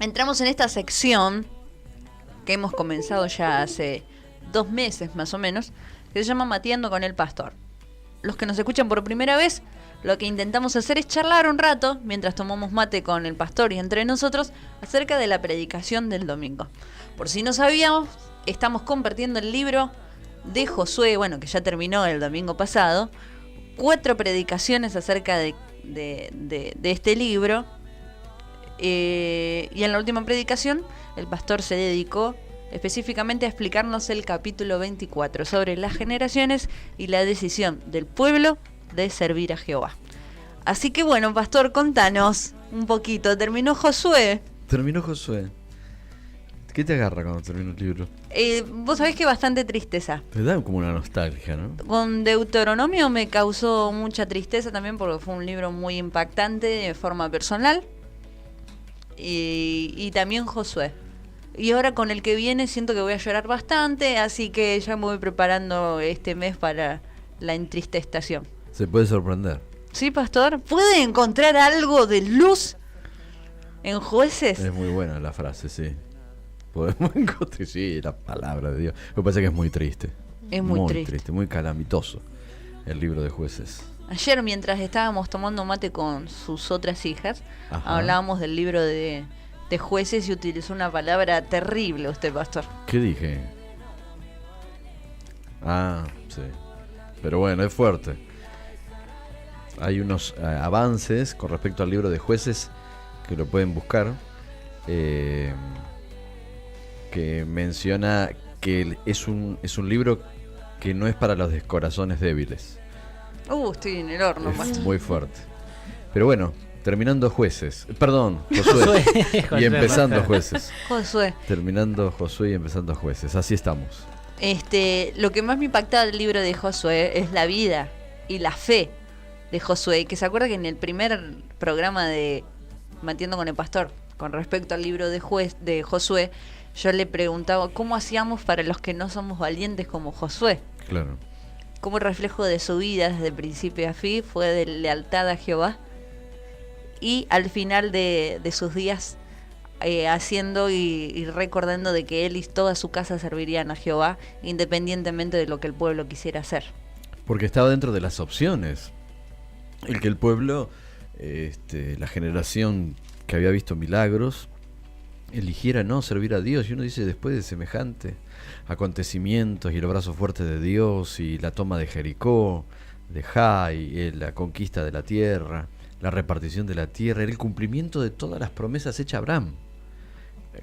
entramos en esta sección que hemos comenzado ya hace 2 meses más o menos, que se llama Mateando con el Pastor. Los que nos escuchan por primera vez, lo que intentamos hacer es charlar un rato mientras tomamos mate con el pastor y entre nosotros acerca de la predicación del domingo. Por si no sabíamos, estamos compartiendo el libro de Josué, bueno, que ya terminó el domingo pasado, 4 predicaciones acerca de este libro. Y en la última predicación, el pastor se dedicó específicamente a explicarnos el capítulo 24 sobre las generaciones y la decisión del pueblo de servir a Jehová. Así que bueno, pastor, contanos un poquito. ¿Terminó Josué? Terminó Josué. ¿Qué te agarra cuando termina el libro? Vos sabés que bastante tristeza. Te da como una nostalgia, ¿no? Con Deuteronomio me causó mucha tristeza también porque fue un libro muy impactante de forma personal. Y también Josué. Y ahora con el que viene siento que voy a llorar bastante, así que ya me voy preparando este mes para la entristestación. Se puede sorprender. ¿Sí, pastor? ¿Puede encontrar algo de luz en Jueces? Es muy buena la frase, sí. Podemos encontrar, sí, la palabra de Dios. Lo que pasa es que es muy triste. Es muy triste, muy calamitoso el libro de Jueces. Ayer, mientras estábamos tomando mate con sus otras hijas, Ajá. hablábamos del libro de Jueces y utilizó una palabra terrible usted, pastor. ¿Qué dije? Ah, sí. Pero bueno, es fuerte. Hay unos avances con respecto al libro de Jueces que lo pueden buscar, que menciona que es un libro que no es para los corazones débiles. Estoy en el horno, Es pastor. muy fuerte. Pero bueno, terminando Jueces. Perdón, Josué. Y empezando Jueces. Josué. Terminando Josué y empezando Jueces. Así estamos. Lo que más me impacta del libro de Josué es la vida y la fe de Josué. Que se acuerda que en el primer programa de Matiendo con el Pastor, con respecto al libro de Josué, yo le preguntaba cómo hacíamos para los que no somos valientes como Josué. Claro. Cómo el reflejo de su vida desde principio a fin fue de lealtad a Jehová. Y al final de sus días haciendo y recordando de que él y toda su casa servirían a Jehová independientemente de lo que el pueblo quisiera hacer. Porque estaba dentro de las opciones el que el pueblo, la generación que había visto milagros, eligiera no servir a Dios. Y uno dice, después de semejante acontecimientos y el brazo fuerte de Dios y la toma de Jericó, de Jai, la conquista de la tierra, la repartición de la tierra, el cumplimiento de todas las promesas hechas a Abraham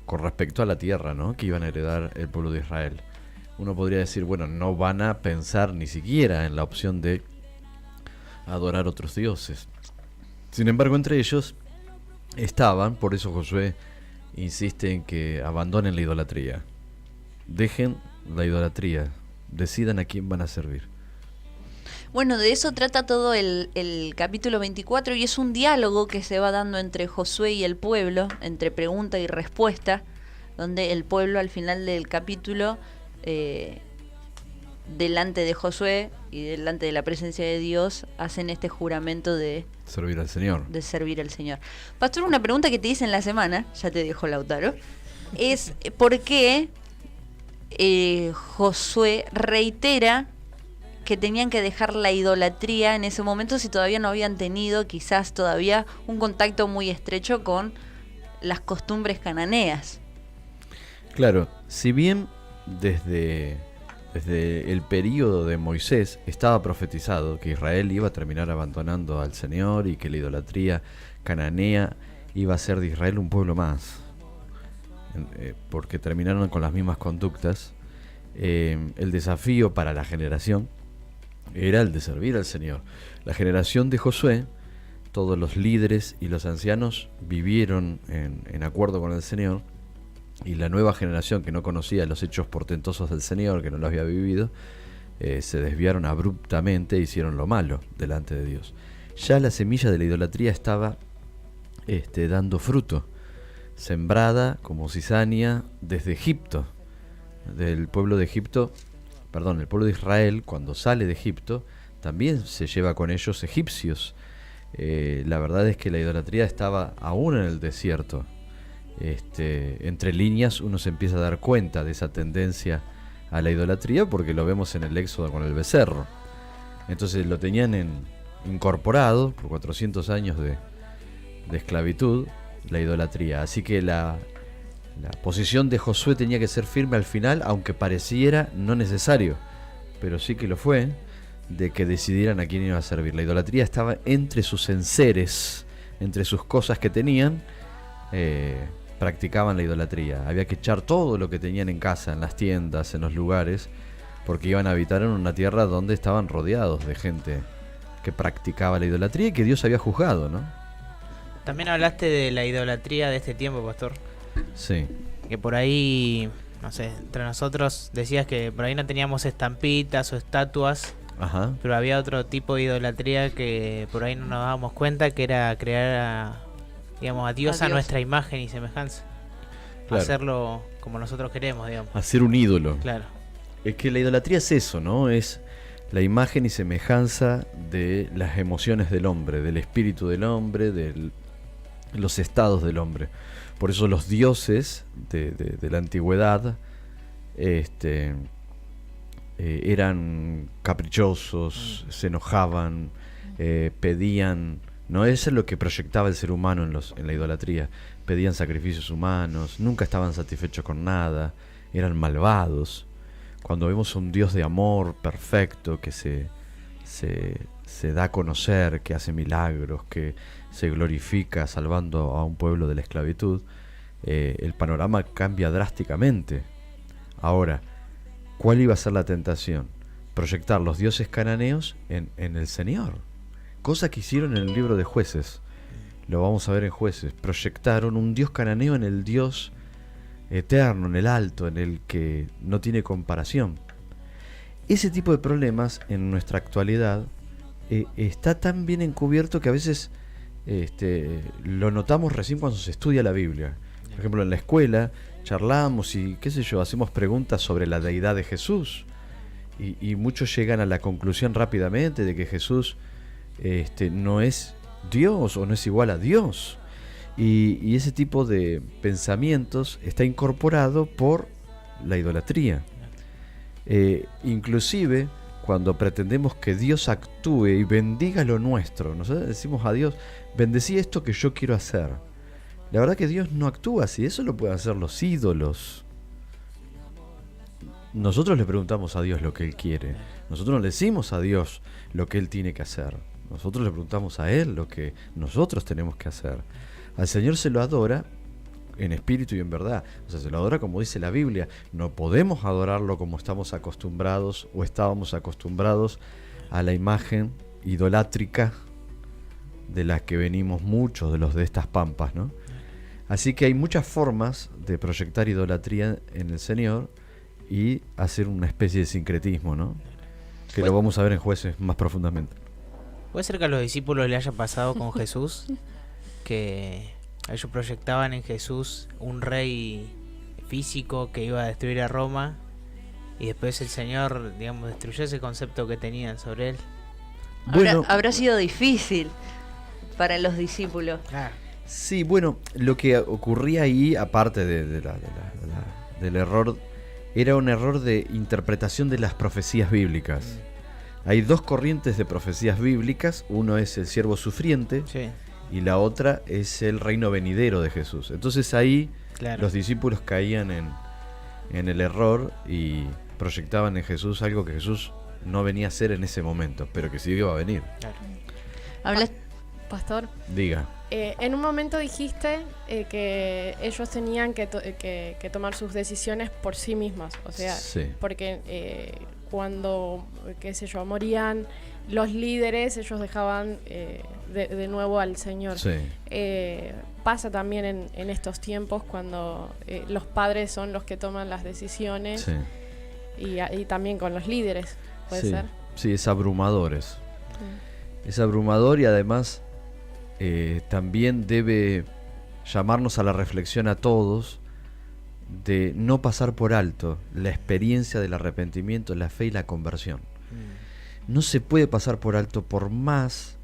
con respecto a la tierra, ¿no?, que iban a heredar el pueblo de Israel. Uno podría decir, bueno, no van a pensar ni siquiera en la opción de adorar otros dioses. Sin embargo, entre ellos estaban, por eso Josué insiste en que abandonen la idolatría. Dejen la idolatría, decidan a quién van a servir. Bueno, de eso trata todo el capítulo 24 y es un diálogo que se va dando entre Josué y el pueblo, entre pregunta y respuesta, donde el pueblo al final del capítulo, delante de Josué y delante de la presencia de Dios, hacen este juramento de servir al Señor. De servir al Señor. Pastor, una pregunta que te hice en la semana, ya te dijo Lautaro, es ¿por qué Josué reitera que tenían que dejar la idolatría en ese momento si todavía no habían tenido quizás todavía un contacto muy estrecho con las costumbres cananeas? Claro, si bien desde el período de Moisés estaba profetizado que Israel iba a terminar abandonando al Señor y que la idolatría cananea iba a ser de Israel un pueblo más, porque terminaron con las mismas conductas, el desafío para la generación era el de servir al Señor. La generación de Josué, todos los líderes y los ancianos vivieron en acuerdo con el Señor, y la nueva generación que no conocía los hechos portentosos del Señor, que no los había vivido, se desviaron abruptamente e hicieron lo malo delante de Dios. Ya la semilla de la idolatría estaba dando fruto, sembrada como cizaña desde Egipto, del pueblo de Egipto. Perdón, el pueblo de Israel, cuando sale de Egipto, también se lleva con ellos egipcios. La verdad es que la idolatría estaba aún en el desierto, entre líneas uno se empieza a dar cuenta de esa tendencia a la idolatría, porque lo vemos en el Éxodo con el becerro. Entonces lo tenían incorporado por 400 años de esclavitud, la idolatría. Así que la posición de Josué tenía que ser firme al final, aunque pareciera no necesario, pero sí que lo fue, de que decidieran a quién iba a servir. La idolatría estaba entre sus enseres, entre sus cosas que tenían, practicaban la idolatría. Había que echar todo lo que tenían en casa, en las tiendas, en los lugares, porque iban a habitar en una tierra donde estaban rodeados de gente que practicaba la idolatría y que Dios había juzgado, ¿no? También hablaste de la idolatría de este tiempo, pastor. Sí. Que por ahí, no sé, entre nosotros decías que por ahí no teníamos estampitas o estatuas. Ajá. Pero había otro tipo de idolatría que por ahí no nos dábamos cuenta, que era crear a Dios a nuestra imagen y semejanza. Claro. Hacerlo como nosotros queremos, digamos. Hacer un ídolo. Claro. Es que la idolatría es eso, ¿no? Es la imagen y semejanza de las emociones del hombre, del espíritu del hombre, de los estados del hombre. Por eso los dioses de la antigüedad eran caprichosos, se enojaban, pedían, no, eso es lo que proyectaba el ser humano en la idolatría. Pedían sacrificios humanos, nunca estaban satisfechos con nada, eran malvados. Cuando vemos a un Dios de amor perfecto que se da a conocer, que hace milagros, que se glorifica salvando a un pueblo de la esclavitud, el panorama cambia drásticamente. Ahora, ¿cuál iba a ser la tentación? Proyectar los dioses cananeos en el Señor. Cosa que hicieron en el libro de Jueces. Lo vamos a ver en Jueces. Proyectaron un dios cananeo en el Dios eterno, en el alto, en el que no tiene comparación. Ese tipo de problemas en nuestra actualidad está tan bien encubierto que a veces lo notamos recién cuando se estudia la Biblia. Por ejemplo, en la escuela charlamos y qué sé yo, hacemos preguntas sobre la deidad de Jesús y muchos llegan a la conclusión rápidamente de que Jesús no es Dios o no es igual a Dios, y ese tipo de pensamientos está incorporado por la idolatría. Inclusive cuando pretendemos que Dios actúe y bendiga lo nuestro, nosotros decimos a Dios: bendecí esto que yo quiero hacer. La verdad que Dios no actúa así, eso lo pueden hacer los ídolos. Nosotros le preguntamos a Dios lo que Él quiere. Nosotros no le decimos a Dios lo que Él tiene que hacer. Nosotros le preguntamos a Él lo que nosotros tenemos que hacer. Al Señor se lo adora en espíritu y en verdad. O sea, se lo adora como dice la Biblia. No podemos adorarlo como estamos acostumbrados o estábamos acostumbrados a la imagen idolátrica de la que venimos muchos de los de estas pampas, ¿no? Así que hay muchas formas de proyectar idolatría en el Señor y hacer una especie de sincretismo, ¿no? Que lo vamos a ver en Jueces más profundamente. ¿Puede ser que a los discípulos le haya pasado con Jesús? Que ellos proyectaban en Jesús un rey físico que iba a destruir a Roma, y después el Señor, digamos, destruyó ese concepto que tenían sobre Él. Bueno, habrá sido difícil para los discípulos. Claro. Sí, bueno, lo que ocurría ahí, aparte del error, era un error de interpretación de las profecías bíblicas. Hay dos corrientes de profecías bíblicas, uno es el siervo sufriente, Sí. y la otra es el reino venidero de Jesús. Entonces ahí Claro. los discípulos caían en el error y proyectaban en Jesús algo que Jesús no venía a hacer en ese momento, pero que sí iba a venir. Claro. Hablas Pastor, Diga. en un momento dijiste que ellos tenían que tomar sus decisiones por sí mismas, o sea, Sí. porque cuando, qué sé yo, morían los líderes, ellos dejaban de nuevo al Señor. Sí. Pasa también en estos tiempos cuando los padres son los que toman las decisiones, Sí. y también con los líderes, ¿puede Sí. ser? Sí, es abrumador eso. Es abrumador y además también debe llamarnos a la reflexión a todos de no pasar por alto la experiencia del arrepentimiento, la fe y la conversión. No se puede pasar por alto, por más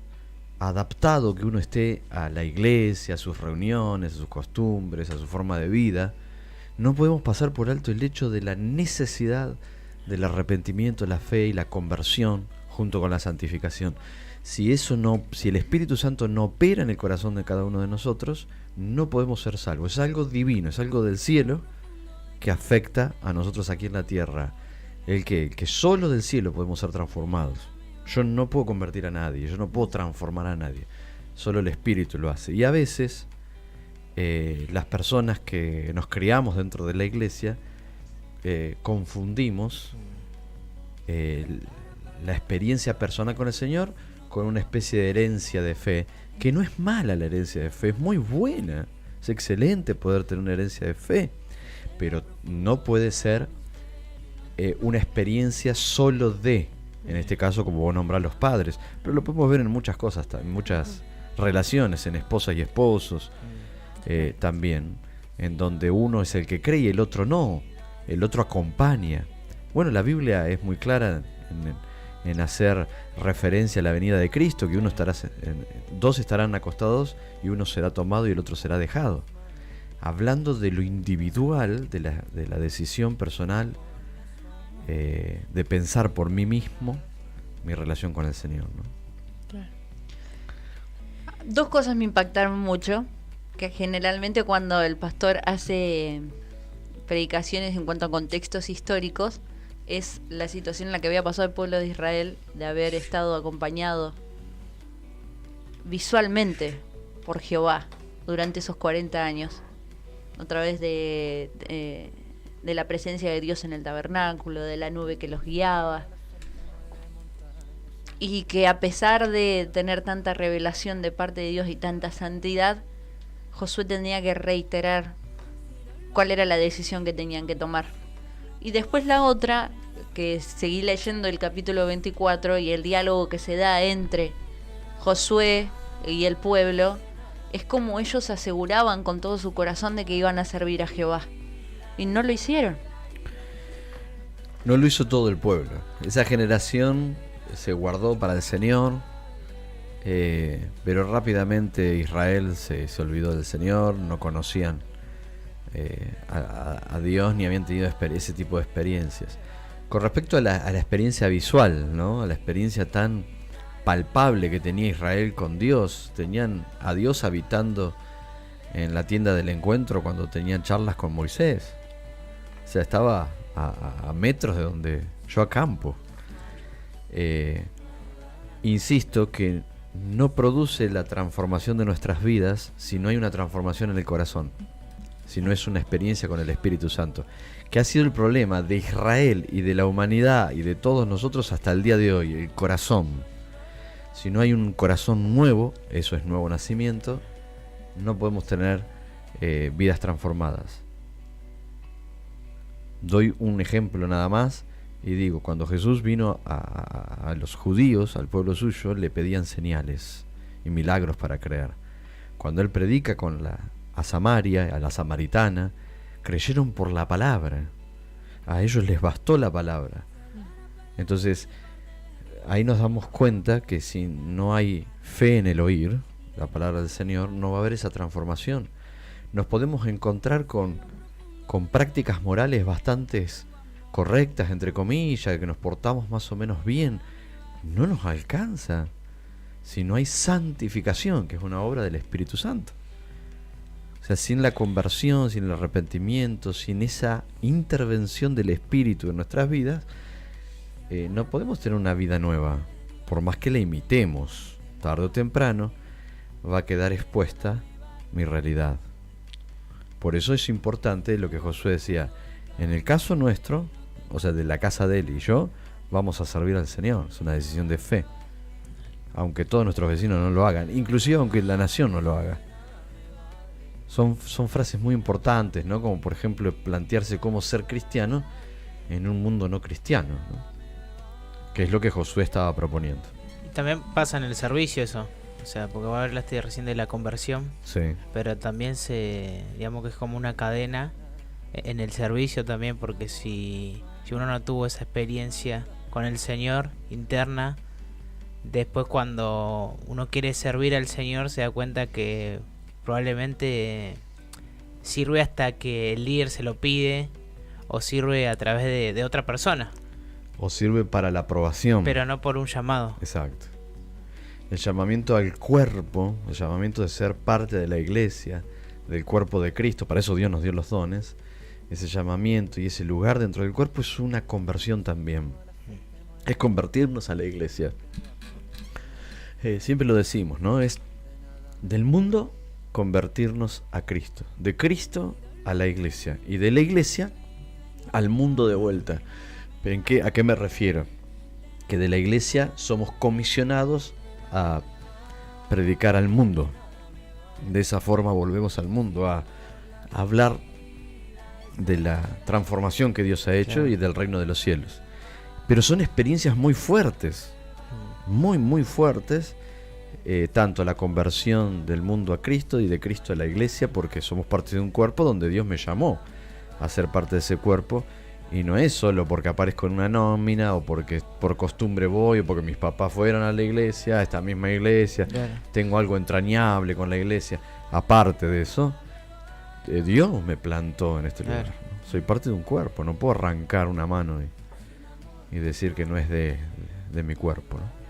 adaptado que uno esté a la iglesia, a sus reuniones, a sus costumbres, a su forma de vida, no podemos pasar por alto el hecho de la necesidad del arrepentimiento, la fe y la conversión junto con la santificación. Si el Espíritu Santo no opera en el corazón de cada uno de nosotros, no podemos ser salvos. Es algo divino, es algo del cielo que afecta a nosotros aquí en la tierra. El que solo del cielo podemos ser transformados. Yo no puedo convertir a nadie, yo no puedo transformar a nadie. Solo el Espíritu lo hace. Y a veces las personas que nos criamos dentro de la iglesia confundimos la experiencia personal con el Señor con una especie de herencia de fe, que no es mala la herencia de fe, es muy buena, es excelente poder tener una herencia de fe, pero no puede ser una experiencia solo de, en este caso como vos nombrás los padres, pero lo podemos ver en muchas cosas, en muchas relaciones, en esposas y esposos también, en donde uno es el que cree y el otro no, el otro acompaña. Bueno, la Biblia es muy clara en hacer referencia a la venida de Cristo, que dos estarán acostados y uno será tomado y el otro será dejado. Hablando de lo individual, de la decisión personal, de pensar por mí mismo mi relación con el Señor, ¿no? Claro. Dos cosas me impactaron mucho, que generalmente cuando el pastor hace predicaciones en cuanto a contextos históricos, es la situación en la que había pasado el pueblo de Israel de haber estado acompañado visualmente por Jehová durante esos 40 años, a través de la presencia de Dios en el tabernáculo, de la nube que los guiaba, y que a pesar de tener tanta revelación de parte de Dios y tanta santidad, Josué tenía que reiterar cuál era la decisión que tenían que tomar. Y después la otra, que seguí leyendo el capítulo 24 y el diálogo que se da entre Josué y el pueblo, es como ellos aseguraban con todo su corazón de que iban a servir a Jehová. Y no lo hicieron. No lo hizo todo el pueblo. Esa generación se guardó para el Señor, pero rápidamente Israel se olvidó del Señor, no conocían a Dios ni habían tenido ese tipo de experiencias. Con respecto a la experiencia visual, ¿no? A la experiencia tan palpable que tenía Israel con Dios, tenían a Dios habitando en la tienda del encuentro cuando tenían charlas con Moisés. O sea, estaba a metros de donde yo acampo. Insisto que no produce la transformación de nuestras vidas si no hay una transformación en el corazón, si no es una experiencia con el Espíritu Santo, que ha sido el problema de Israel y de la humanidad y de todos nosotros hasta el día de hoy, el corazón. Si no hay un corazón nuevo, eso es nuevo nacimiento, no podemos tener vidas transformadas. Doy un ejemplo nada más y digo, cuando Jesús vino a los judíos, al pueblo suyo, le pedían señales y milagros para creer. Cuando Él predica a Samaria, a la samaritana, creyeron por la palabra. A ellos les bastó la palabra. Entonces, ahí nos damos cuenta que si no hay fe en el oír la palabra del Señor, no va a haber esa transformación. Nos podemos encontrar con prácticas morales bastante correctas, entre comillas, que nos portamos más o menos bien. No nos alcanza si no hay santificación, que es una obra del Espíritu Santo. O sea, sin la conversión, sin el arrepentimiento, sin esa intervención del Espíritu en nuestras vidas, no podemos tener una vida nueva. Por más que la imitemos, tarde o temprano, va a quedar expuesta mi realidad. Por eso es importante lo que Josué decía. En el caso nuestro, o sea, de la casa de él y yo, vamos a servir al Señor. Es una decisión de fe. Aunque todos nuestros vecinos no lo hagan, inclusive aunque la nación no lo haga. Son frases muy importantes, ¿no? Como por ejemplo plantearse cómo ser cristiano en un mundo no cristiano, ¿no? Que es lo que Josué estaba proponiendo. Y también pasa en el servicio eso. O sea, porque vos hablaste recién de la conversión. Sí. Pero también digamos que es como una cadena en el servicio también, porque si uno no tuvo esa experiencia con el Señor interna, después cuando uno quiere servir al Señor se da cuenta que probablemente sirve hasta que el líder se lo pide o sirve a través de otra persona, O sirve para la aprobación. pero no por un llamado. Exacto. El llamamiento al cuerpo, el llamamiento de ser parte de la iglesia, del cuerpo de Cristo, para eso Dios nos dio los dones. Ese llamamiento y ese lugar dentro del cuerpo es una conversión también. Es convertirnos a la iglesia. Siempre lo decimos, ¿no? Es del mundo convertirnos a Cristo. De Cristo a la iglesia. Y de la iglesia al mundo de vuelta. ¿Pero a qué me refiero? Que de la iglesia somos comisionados a predicar al mundo. De esa forma volvemos al mundo a hablar de la transformación que Dios ha hecho, claro, y del reino de los cielos. Pero son experiencias muy fuertes, muy muy fuertes, tanto la conversión del mundo a Cristo y de Cristo a la iglesia, porque somos parte de un cuerpo donde Dios me llamó a ser parte de ese cuerpo. Y no es solo porque aparezco en una nómina, o porque por costumbre voy, o porque mis papás fueron a la iglesia, a esta misma iglesia, claro, tengo algo entrañable con la iglesia. Aparte de eso, Dios me plantó en este lugar, ¿no? Soy parte de un cuerpo, no puedo arrancar una mano y decir que no es de mi cuerpo, ¿no?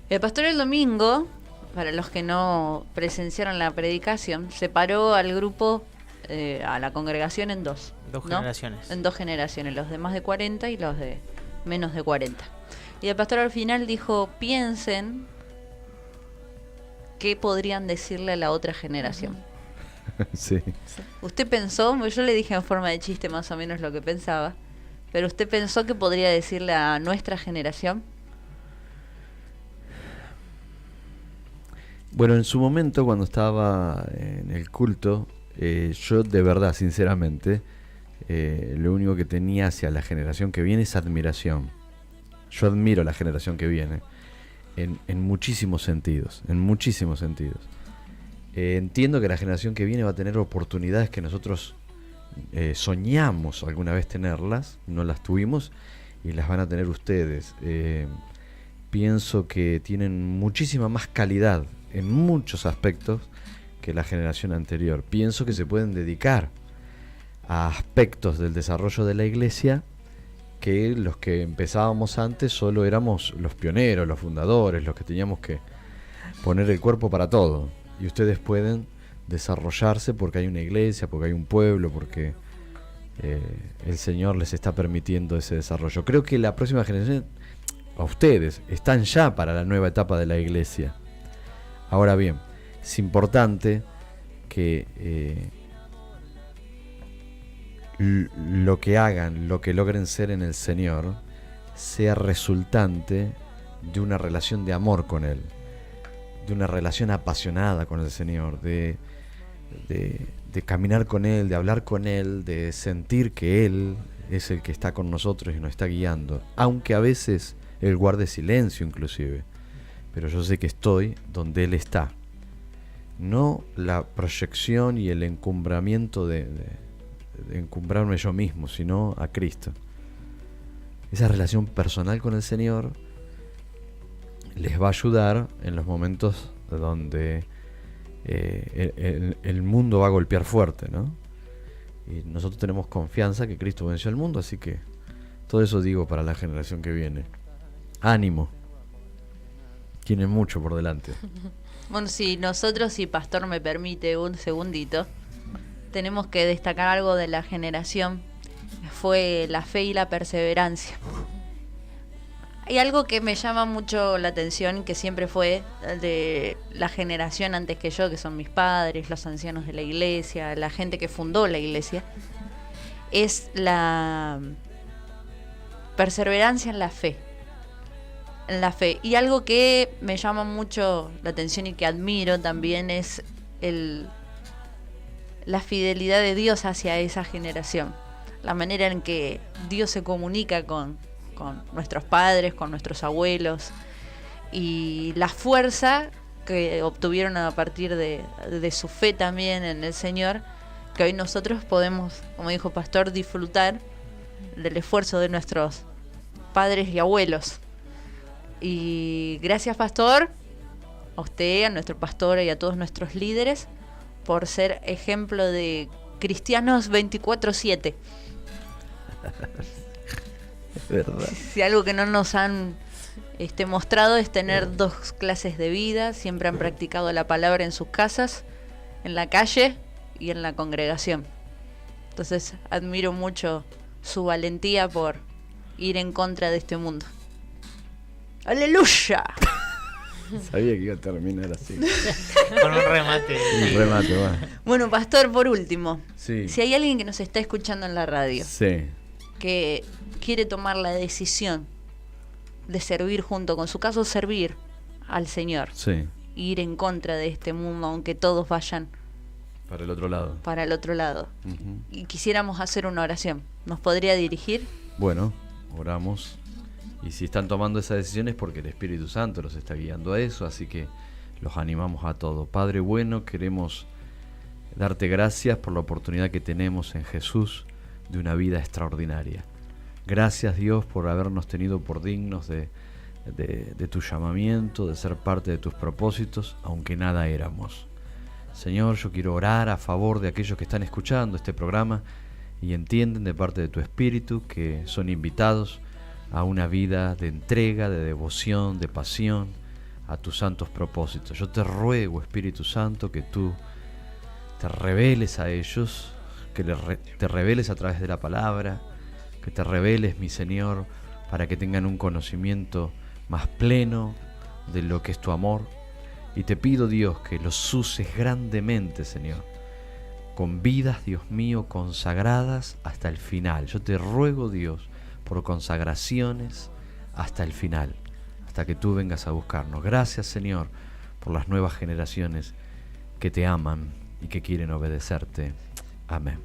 El pastor el domingo, para los que no presenciaron la predicación, separó al grupo, a la congregación en dos. Dos ¿no? generaciones. En dos generaciones, los de más de 40 y los de menos de 40. Y el pastor al final dijo, piensen qué podrían decirle a la otra generación. Sí. Usted pensó, yo le dije en forma de chiste más o menos lo que pensaba, pero usted pensó que podría decirle a nuestra generación. Bueno, en su momento, cuando estaba en el culto, yo de verdad, sinceramente, lo único que tenía hacia la generación que viene es admiración. Yo admiro a la generación que viene en muchísimos sentidos, en muchísimos sentidos. Entiendo que la generación que viene va a tener oportunidades que nosotros soñamos alguna vez tenerlas, no las tuvimos y las van a tener ustedes. Pienso que tienen muchísima más calidad en muchos aspectos que la generación anterior. Pienso que se pueden dedicar a aspectos del desarrollo de la iglesia que los que empezábamos antes solo éramos los pioneros, los fundadores, los que teníamos que poner el cuerpo para todo. Y ustedes pueden desarrollarse porque hay una iglesia, porque hay un pueblo, porque el Señor les está permitiendo ese desarrollo. Creo que la próxima generación, a ustedes, están ya para la nueva etapa de la iglesia. Ahora bien, es importante que lo que hagan, lo que logren ser en el Señor, sea resultante de una relación de amor con Él, de una relación apasionada con el Señor, de caminar con Él, de hablar con Él, de sentir que Él es el que está con nosotros y nos está guiando, aunque a veces Él guarde silencio inclusive, pero yo sé que estoy donde Él está. No la proyección y el encumbramiento de encumbrarme yo mismo, sino a Cristo. Esa relación personal con el Señor les va a ayudar en los momentos donde el mundo va a golpear fuerte, ¿no? Y nosotros tenemos confianza que Cristo venció al mundo, así que todo eso digo para la generación que viene. Ánimo. Tienen mucho por delante. Bueno, si nosotros, si Pastor me permite un segundito, tenemos que destacar algo de la generación, fue la fe y la perseverancia. Hay algo que me llama mucho la atención, que siempre fue de la generación antes que yo, que son mis padres, los ancianos de la iglesia, la gente que fundó la iglesia, es la perseverancia en la fe. En la fe. Y algo que me llama mucho la atención y que admiro también es la fidelidad de Dios hacia esa generación. La manera en que Dios se comunica con nuestros padres, con nuestros abuelos, y la fuerza que obtuvieron a partir de su fe también en el Señor, que hoy nosotros podemos, como dijo Pastor, disfrutar del esfuerzo de nuestros padres y abuelos. Y gracias, pastor, a usted, a nuestro pastor y a todos nuestros líderes por ser ejemplo de cristianos 24/7. ¿Verdad? Si algo que no nos han mostrado es tener dos clases de vida, siempre han practicado la palabra en sus casas, en la calle y en la congregación. Entonces admiro mucho su valentía por ir en contra de este mundo. ¡Aleluya! Sabía que iba a terminar así. Con un remate. Un remate, va. Bueno, pastor, por último, Sí. si hay alguien que nos está escuchando en la radio, Sí. que quiere tomar la decisión de servir junto con su caso, servir al Señor, Sí. ir en contra de este mundo, aunque todos vayan Para el otro lado. para el otro lado, Ujú. y quisiéramos hacer una oración, ¿nos podría dirigir? Bueno, oramos. Y si están tomando esa decisión es porque el Espíritu Santo los está guiando a eso, así que los animamos a todo. Padre bueno, queremos darte gracias por la oportunidad que tenemos en Jesús de una vida extraordinaria. Gracias, Dios, por habernos tenido por dignos de tu llamamiento, de ser parte de tus propósitos, aunque nada éramos. Señor, yo quiero orar a favor de aquellos que están escuchando este programa y entienden de parte de tu Espíritu que son invitados a una vida de entrega, de devoción, de pasión a tus santos propósitos. Yo te ruego, Espíritu Santo, que tú te reveles a ellos, que te reveles a través de la palabra, que te reveles, mi Señor, para que tengan un conocimiento más pleno de lo que es tu amor. Y te pido, Dios, que los uses grandemente, Señor, con vidas, Dios mío, consagradas hasta el final. Yo te ruego, Dios, por consagraciones hasta el final, hasta que tú vengas a buscarnos. Gracias, Señor, por las nuevas generaciones que te aman y que quieren obedecerte. Amén.